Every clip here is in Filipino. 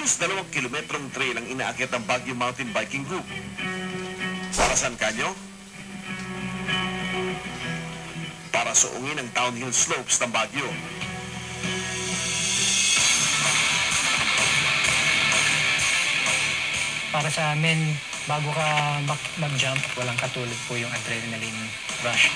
Halos 2 kilometrong trail ang inaakyat ng Baguio Mountain Biking Group. Para saan kanyo? Para suungin ang downhill slopes ng Baguio. Para sa amin, bago ka mag-jump, walang katulad po yung adrenaline rush.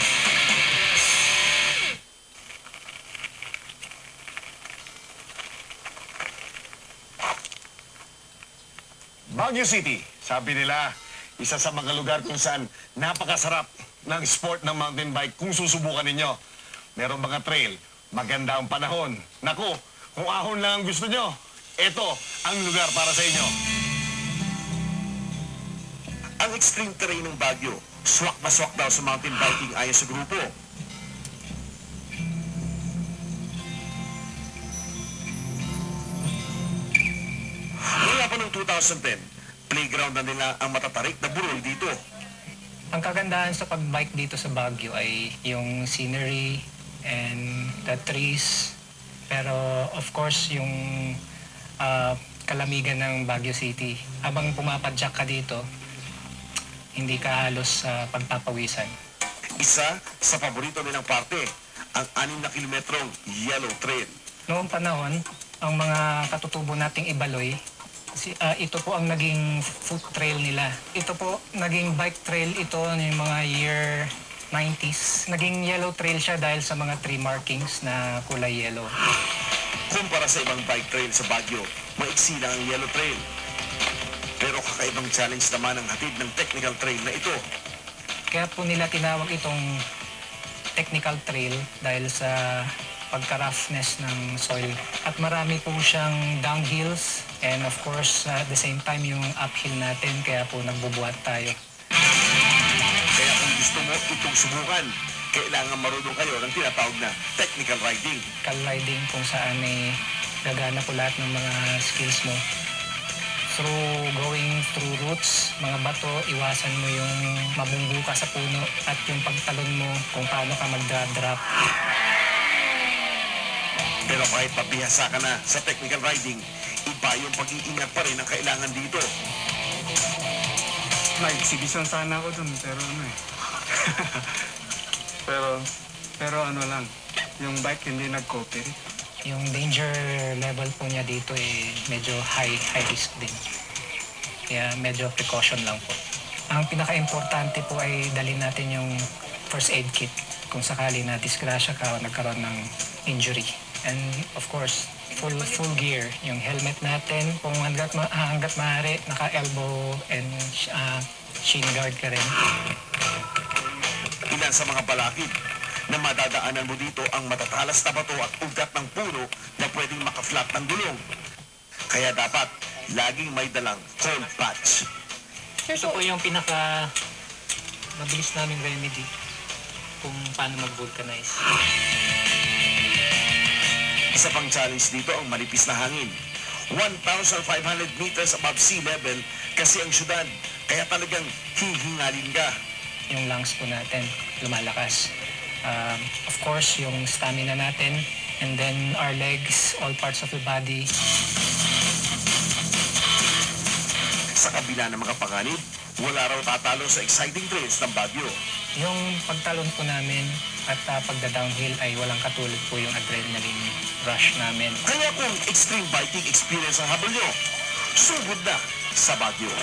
Baguio City, sabi nila, isa sa mga lugar kung saan napakasarap ng sport ng mountain bike kung susubukan ninyo. Merong mga trail, maganda ang panahon. Naku, kung ahon lang ang gusto nyo, ito ang lugar para sa inyo. Ang extreme terrain ng Baguio, swak na swak daw sa mountain biking ayon sa grupo. Mula pa noong 2010, playground na nila ang matatarik na burol dito. Ang kagandahan sa pag-bike dito sa Baguio ay yung scenery and the trees. Pero of course, yung kalamigan ng Baguio City. Habang pumapadyak ka dito, hindi ka halos pagpapawisan. Isa sa paborito nilang parte, ang 6 na kilometrong Yellow Trail. Noong panahon, ang mga katutubo nating Ibaloy, ito po ang naging foot trail nila. Ito po, naging bike trail ito ng mga year 90s. Naging yellow trail siya dahil sa mga tree markings na kulay yellow. Kumpara sa ibang bike trail sa Baguio, maiksi lang ang Yellow Trail. Pero kakaibang challenge naman ang hatid ng technical trail na ito. Kaya po nila tinawag itong technical trail dahil sa pagka-roughness ng soil. At marami po siyang downhills and of course at the same time yung uphill natin kaya po nagbubuhat tayo. Kaya kung gusto mo itong subukan, kailangan marunong kayo ng tinatawag na technical riding. Technical riding kung saan ay gagana po lahat ng mga skills mo. Going through roots, mga bato, iwasan mo yung mabunggo ka sa puno at yung pagtalon mo kung paano ka mag-drop. Pero kahit pabihasa ka na sa technical riding, iba yung pag-iingat pa rin ang kailangan dito. Nag-exhibition sana ako dun, pero ano eh. pero ano lang, yung bike hindi nag-cooperate. Yung danger level po niya dito medyo high risk din. Kaya medyo precaution lang po. Ang pinaka-importante po ay dalhin natin yung first aid kit kung sakali na disgrasya ka o nagkaroon ng injury. And of course, full gear. Yung helmet natin, kung hanggat maaari, naka-elbow and shin guard ka rin. Ilan sa mga balakid na madadaanan mo dito ang matatalas na bato at ugat ng puno na pwedeng makaflat ng gulong. Kaya dapat laging may dalang cold patch. Ito po yung pinaka-mabilis naming remedy kung paano mag-vulcanize. Isa pang challenge dito ang manipis na hangin. 1,500 meters above sea level kasi ang syudad, kaya talagang hihingalin ka. Yung lungs po natin lumalakas. Of course, yung stamina natin, and then our legs, all parts of the body. Sa kabila ng mga panganib, wala raw tatalo sa exciting trails ng Baguio. Yung pagtalon po namin at pagda-downhill ay walang katulad po yung adrenaline rush namin. Kaya kung extreme biking experience ang habol nyo, sugod na sa Baguio.